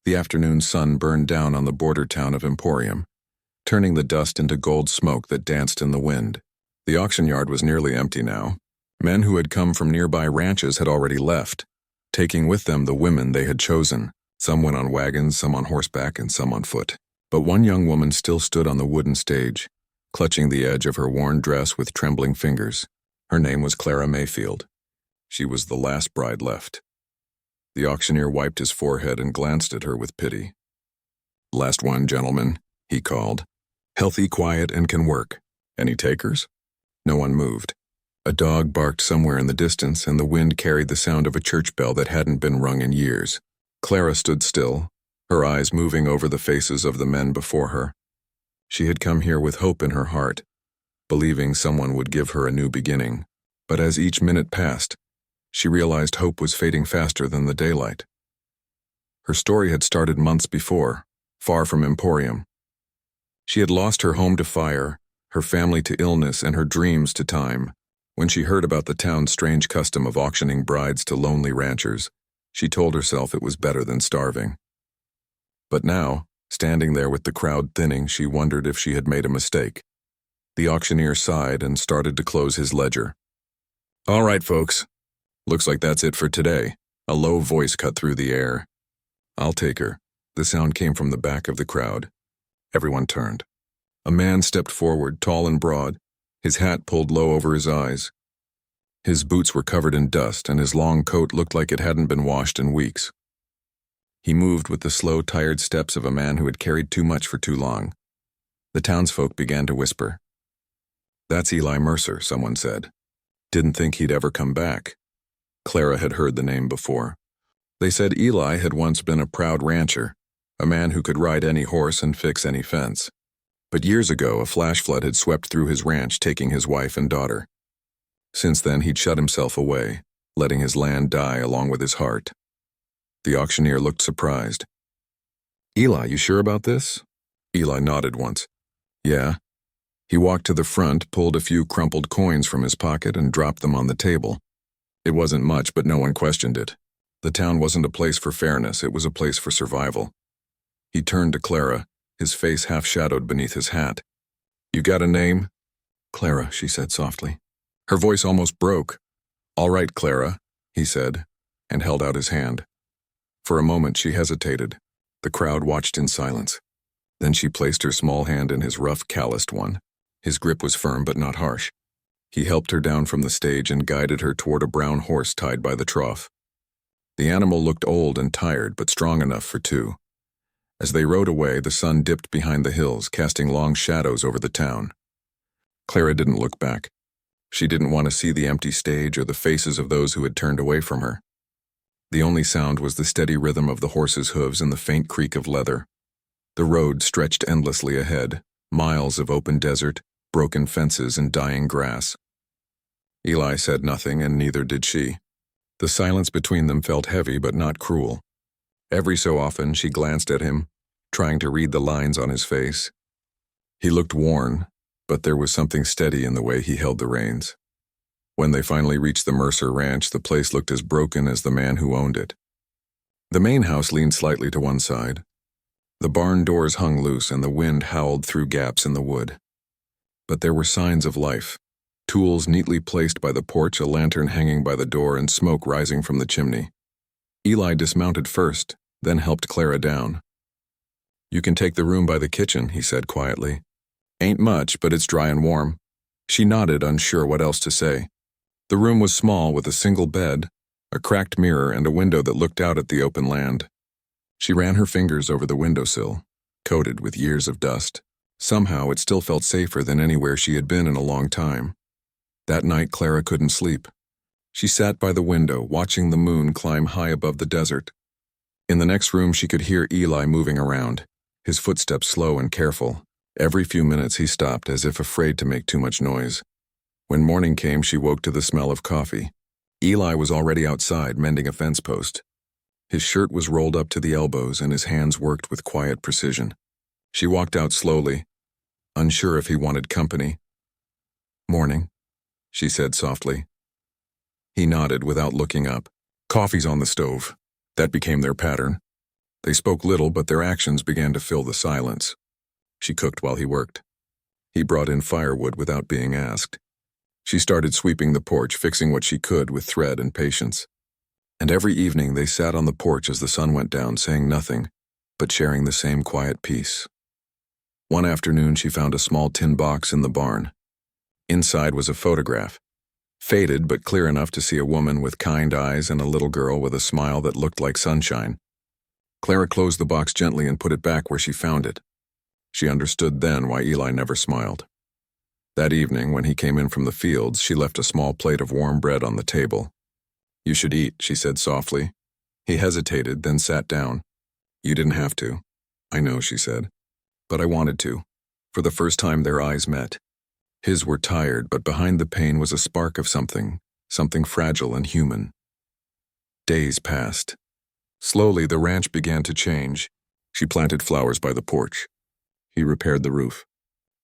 The afternoon sun burned down on the border town of Emporium, turning the dust into gold smoke that danced in the wind. The auction yard was nearly empty now. Men who had come from nearby ranches had already left, taking with them the women they had chosen. Some went on wagons, some on horseback, and some on foot. But one young woman still stood on the wooden stage, clutching the edge of her worn dress with trembling fingers. Her name was Clara Mayfield. She was the last bride left. The auctioneer wiped his forehead and glanced at her with pity. "Last one, gentlemen," he called. "Healthy, quiet, and can work. Any takers?" No one moved. A dog barked somewhere in the distance, and the wind carried the sound of a church bell that hadn't been rung in years. Clara stood still, her eyes moving over the faces of the men before her. She had come here with hope in her heart, believing someone would give her a new beginning. But as each minute passed, she realized hope was fading faster than the daylight. Her story had started months before, far from Emporium. She had lost her home to fire, her family to illness, and her dreams to time. When she heard about the town's strange custom of auctioning brides to lonely ranchers, she told herself it was better than starving. But now, standing there with the crowd thinning, she wondered if she had made a mistake. The auctioneer sighed and started to close his ledger. "All right, folks. Looks like that's it for today." A low voice cut through the air. "I'll take her." The sound came from the back of the crowd. Everyone turned. A man stepped forward, tall and broad, his hat pulled low over his eyes. His boots were covered in dust, and his long coat looked like it hadn't been washed in weeks. He moved with the slow, tired steps of a man who had carried too much for too long. The townsfolk began to whisper. "That's Eli Mercer," someone said. "Didn't think he'd ever come back." Clara had heard the name before. They said Eli had once been a proud rancher, a man who could ride any horse and fix any fence. But years ago, a flash flood had swept through his ranch, taking his wife and daughter. Since then, he'd shut himself away, letting his land die along with his heart. The auctioneer looked surprised. "Eli, you sure about this?" Eli nodded once. "Yeah." He walked to the front, pulled a few crumpled coins from his pocket, and dropped them on the table. It wasn't much, but no one questioned it. The town wasn't a place for fairness, it was a place for survival. He turned to Clara, his face half-shadowed beneath his hat. "You got a name?" "Clara," she said softly. Her voice almost broke. "All right, Clara," he said, and held out his hand. For a moment she hesitated. The crowd watched in silence. Then she placed her small hand in his rough, calloused one. His grip was firm but not harsh. He helped her down from the stage and guided her toward a brown horse tied by the trough. The animal looked old and tired, but strong enough for two. As they rode away, the sun dipped behind the hills, casting long shadows over the town. Clara didn't look back. She didn't want to see the empty stage or the faces of those who had turned away from her. The only sound was the steady rhythm of the horse's hooves and the faint creak of leather. The road stretched endlessly ahead, miles of open desert, broken fences, and dying grass. Eli said nothing, and neither did she. The silence between them felt heavy but not cruel. Every so often she glanced at him, trying to read the lines on his face. He looked worn, but there was something steady in the way he held the reins. When they finally reached the Mercer Ranch, the place looked as broken as the man who owned it. The main house leaned slightly to one side. The barn doors hung loose and the wind howled through gaps in the wood. But there were signs of life. Tools neatly placed by the porch, a lantern hanging by the door, and smoke rising from the chimney. Eli dismounted first, then helped Clara down. "You can take the room by the kitchen," he said quietly. "Ain't much, but it's dry and warm." She nodded, unsure what else to say. The room was small, with a single bed, a cracked mirror, and a window that looked out at the open land. She ran her fingers over the windowsill, coated with years of dust. Somehow it still felt safer than anywhere she had been in a long time. That night Clara couldn't sleep. She sat by the window, watching the moon climb high above the desert. In the next room she could hear Eli moving around, his footsteps slow and careful. Every few minutes he stopped, as if afraid to make too much noise. When morning came, she woke to the smell of coffee. Eli was already outside, mending a fence post. His shirt was rolled up to the elbows, and his hands worked with quiet precision. She walked out slowly, unsure if he wanted company. "Morning," she said softly. He nodded without looking up. "Coffee's on the stove." That became their pattern. They spoke little, but their actions began to fill the silence. She cooked while he worked. He brought in firewood without being asked. She started sweeping the porch, fixing what she could with thread and patience. And every evening they sat on the porch as the sun went down, saying nothing, but sharing the same quiet peace. One afternoon she found a small tin box in the barn. Inside was a photograph, faded but clear enough to see a woman with kind eyes and a little girl with a smile that looked like sunshine. Clara closed the box gently and put it back where she found it. She understood then why Eli never smiled. That evening, when he came in from the fields, she left a small plate of warm bread on the table. "You should eat," she said softly. He hesitated, then sat down. "You didn't have to." "I know," she said. "But I wanted to." For the first time their eyes met. His were tired, but behind the pain was a spark of something fragile and human. Days passed. Slowly the ranch began to change. She planted flowers by the porch. He repaired the roof.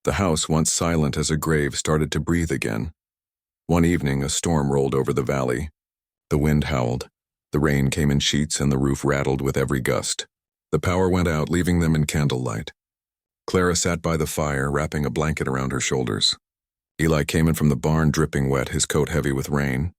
The house, once silent as a grave, started to breathe again. One evening a storm rolled over the valley. The wind howled. The rain came in sheets and the roof rattled with every gust. The power went out, leaving them in candlelight. Clara sat by the fire, wrapping a blanket around her shoulders. Eli came in from the barn, dripping wet, his coat heavy with rain.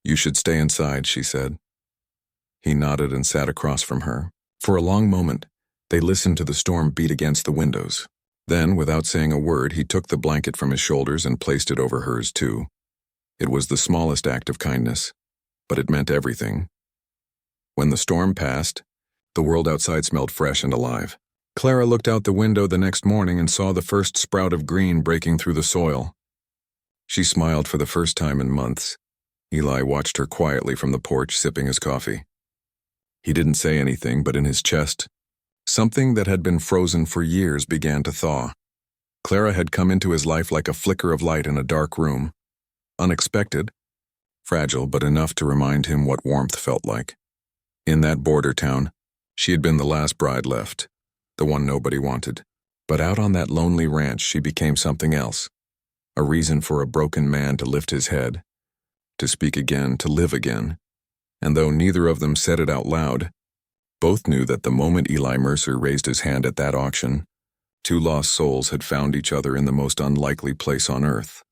"You should stay inside," she said. He nodded and sat across from her. For a long moment, they listened to the storm beat against the windows. Then, without saying a word, he took the blanket from his shoulders and placed it over hers too. It was the smallest act of kindness, but it meant everything. When the storm passed, the world outside smelled fresh and alive. Clara looked out the window the next morning and saw the first sprout of green breaking through the soil. She smiled for the first time in months. Eli watched her quietly from the porch, sipping his coffee. He didn't say anything, but in his chest, something that had been frozen for years began to thaw. Clara had come into his life like a flicker of light in a dark room. Unexpected, fragile, but enough to remind him what warmth felt like. In that border town, she had been the last bride left, the one nobody wanted. But out on that lonely ranch, she became something else. A reason for a broken man to lift his head, to speak again, to live again. And though neither of them said it out loud, both knew that the moment Eli Mercer raised his hand at that auction, two lost souls had found each other in the most unlikely place on earth.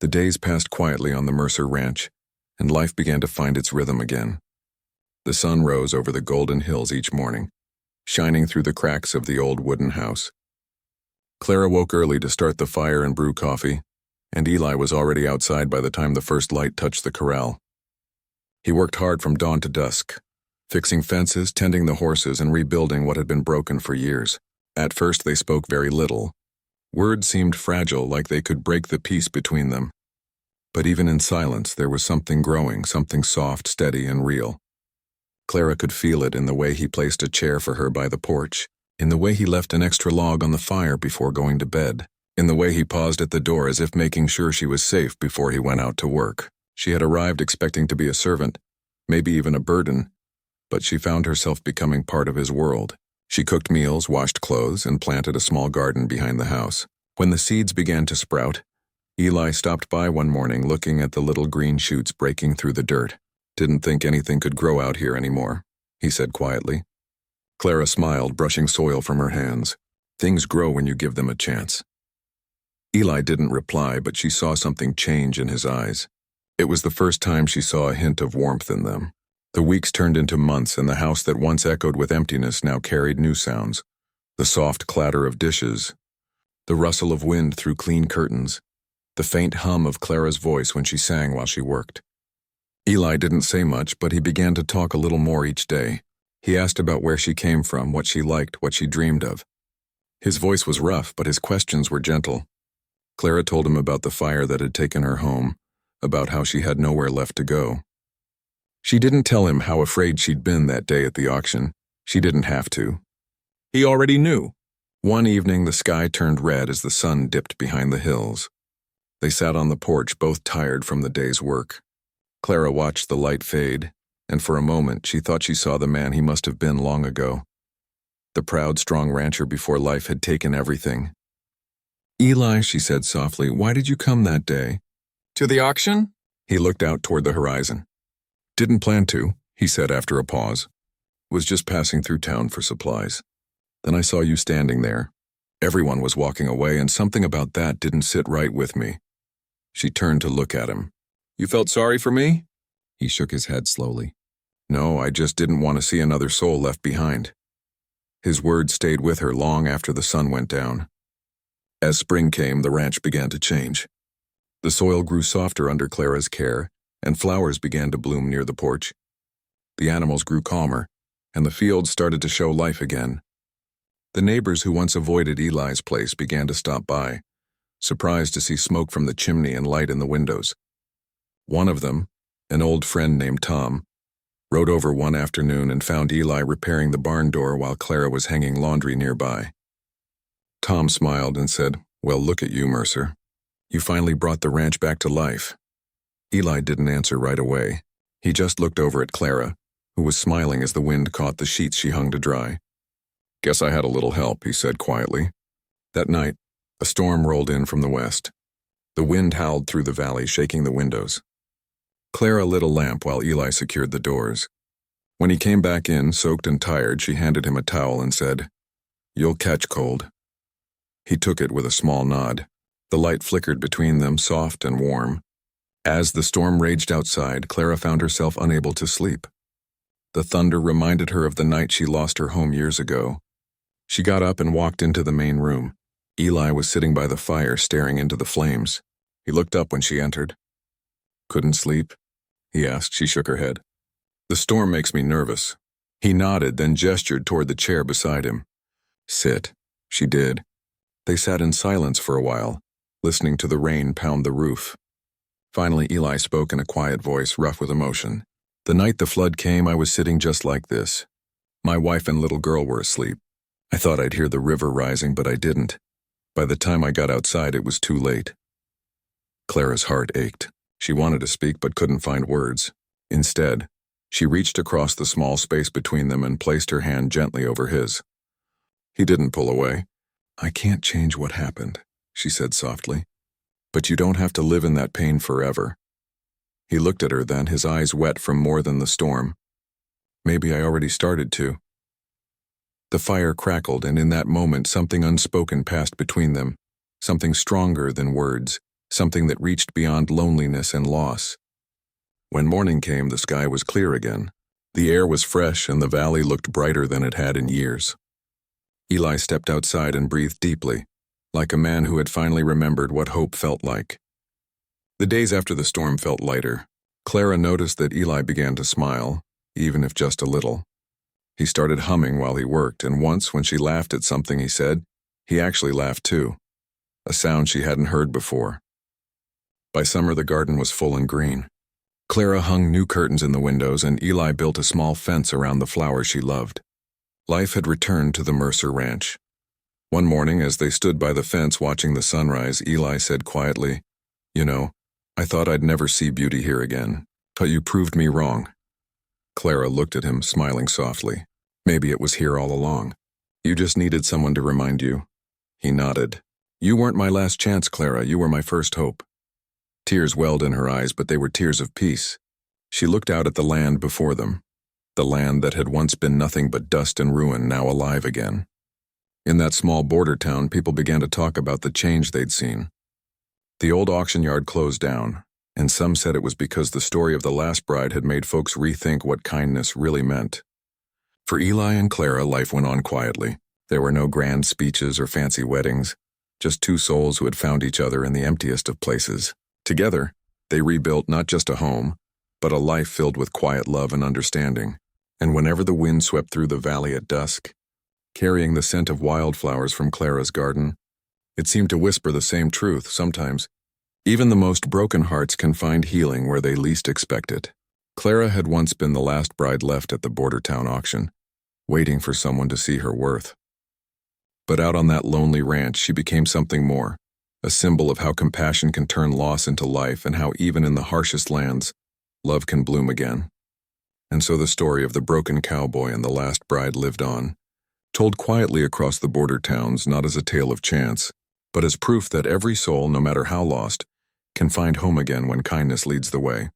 The days passed quietly on the Mercer ranch, and life began to find its rhythm again. The sun rose over the golden hills each morning, shining through the cracks of the old wooden house. Clara woke early to start the fire and brew coffee, and Eli was already outside by the time the first light touched the corral. He worked hard from dawn to dusk, fixing fences, tending the horses, and rebuilding what had been broken for years. At first they spoke very little. Words seemed fragile, like they could break the peace between them. But even in silence there was something growing, something soft, steady, and real. Clara could feel it in the way he placed a chair for her by the porch, in the way he left an extra log on the fire before going to bed, in the way he paused at the door as if making sure she was safe before he went out to work. She had arrived expecting to be a servant, maybe even a burden, but she found herself becoming part of his world. She cooked meals, washed clothes, and planted a small garden behind the house. When the seeds began to sprout, Eli stopped by one morning looking at the little green shoots breaking through the dirt. "Didn't think anything could grow out here anymore," he said quietly. Clara smiled, brushing soil from her hands. "Things grow when you give them a chance." Eli didn't reply, but she saw something change in his eyes. It was the first time she saw a hint of warmth in them. The weeks turned into months, and the house that once echoed with emptiness now carried new sounds. The soft clatter of dishes, the rustle of wind through clean curtains, the faint hum of Clara's voice when she sang while she worked. Eli didn't say much, but he began to talk a little more each day. He asked about where she came from, what she liked, what she dreamed of. His voice was rough, but his questions were gentle. Clara told him about the fire that had taken her home, about how she had nowhere left to go. She didn't tell him how afraid she'd been that day at the auction. She didn't have to. He already knew. One evening the sky turned red as the sun dipped behind the hills. They sat on the porch, both tired from the day's work. Clara watched the light fade, and for a moment she thought she saw the man he must have been long ago. The proud, strong rancher before life had taken everything. "Eli," she said softly, "why did you come that day?" "To the auction?" He looked out toward the horizon. "Didn't plan to," he said after a pause. Was just passing through town for supplies. Then I saw you standing there. Everyone was walking away, and something about that didn't sit right with me." She turned to look at him. "You felt sorry for me?" He shook his head slowly. "No, I just didn't want to see another soul left behind." His words stayed with her long after the sun went down. As spring came, the ranch began to change. The soil grew softer under Clara's care, and flowers began to bloom near the porch. The animals grew calmer, and the fields started to show life again. The neighbors who once avoided Eli's place began to stop by, surprised to see smoke from the chimney and light in the windows. One of them, an old friend named Tom, rode over one afternoon and found Eli repairing the barn door while Clara was hanging laundry nearby. Tom smiled and said, "Well, look at you, Mercer. You finally brought the ranch back to life." Eli didn't answer right away. He just looked over at Clara, who was smiling as the wind caught the sheets she hung to dry. "Guess I had a little help," he said quietly. That night, a storm rolled in from the west. The wind howled through the valley, shaking the windows. Clara lit a lamp while Eli secured the doors. When he came back in, soaked and tired, she handed him a towel and said, "You'll catch cold." He took it with a small nod. The light flickered between them, soft and warm. As the storm raged outside, Clara found herself unable to sleep. The thunder reminded her of the night she lost her home years ago. She got up and walked into the main room. Eli was sitting by the fire, staring into the flames. He looked up when she entered. "Couldn't sleep?" he asked. She shook her head. "The storm makes me nervous." He nodded, then gestured toward the chair beside him. "Sit." She did. They sat in silence for a while, listening to the rain pound the roof. Finally, Eli spoke in a quiet voice, rough with emotion. "The night the flood came, I was sitting just like this. My wife and little girl were asleep. I thought I'd hear the river rising, but I didn't. By the time I got outside, it was too late." Clara's heart ached. She wanted to speak but couldn't find words. Instead, she reached across the small space between them and placed her hand gently over his. He didn't pull away. "I can't change what happened," she said softly. "But you don't have to live in that pain forever." He looked at her then, his eyes wet from more than the storm. "Maybe I already started to." The fire crackled, and in that moment something unspoken passed between them, something stronger than words, something that reached beyond loneliness and loss. When morning came, the sky was clear again. The air was fresh, and the valley looked brighter than it had in years. Eli stepped outside and breathed deeply, like a man who had finally remembered what hope felt like. The days after the storm felt lighter. Clara noticed that Eli began to smile, even if just a little. He started humming while he worked, and once when she laughed at something he said, he actually laughed too, a sound she hadn't heard before. By summer, the garden was full and green. Clara hung new curtains in the windows, and Eli built a small fence around the flowers she loved. Life had returned to the Mercer Ranch. One morning, as they stood by the fence watching the sunrise, Eli said quietly, "You know, I thought I'd never see beauty here again, but you proved me wrong." Clara looked at him, smiling softly. "Maybe it was here all along. You just needed someone to remind you." He nodded. "You weren't my last chance, Clara. You were my first hope." Tears welled in her eyes, but they were tears of peace. She looked out at the land before them, the land that had once been nothing but dust and ruin, now alive again. In that small border town, people began to talk about the change they'd seen. The old auction yard closed down, and some said it was because the story of the last bride had made folks rethink what kindness really meant. For Eli and Clara, life went on quietly. There were no grand speeches or fancy weddings, just two souls who had found each other in the emptiest of places. Together, they rebuilt not just a home, but a life filled with quiet love and understanding. And whenever the wind swept through the valley at dusk, carrying the scent of wildflowers from Clara's garden, it seemed to whisper the same truth. Sometimes, even the most broken hearts can find healing where they least expect it. Clara had once been the last bride left at the border town auction, waiting for someone to see her worth. But out on that lonely ranch, she became something more, a symbol of how compassion can turn loss into life and how even in the harshest lands, love can bloom again. And so the story of the broken cowboy and the last bride lived on, told quietly across the border towns, not as a tale of chance, but as proof that every soul, no matter how lost, can find home again when kindness leads the way.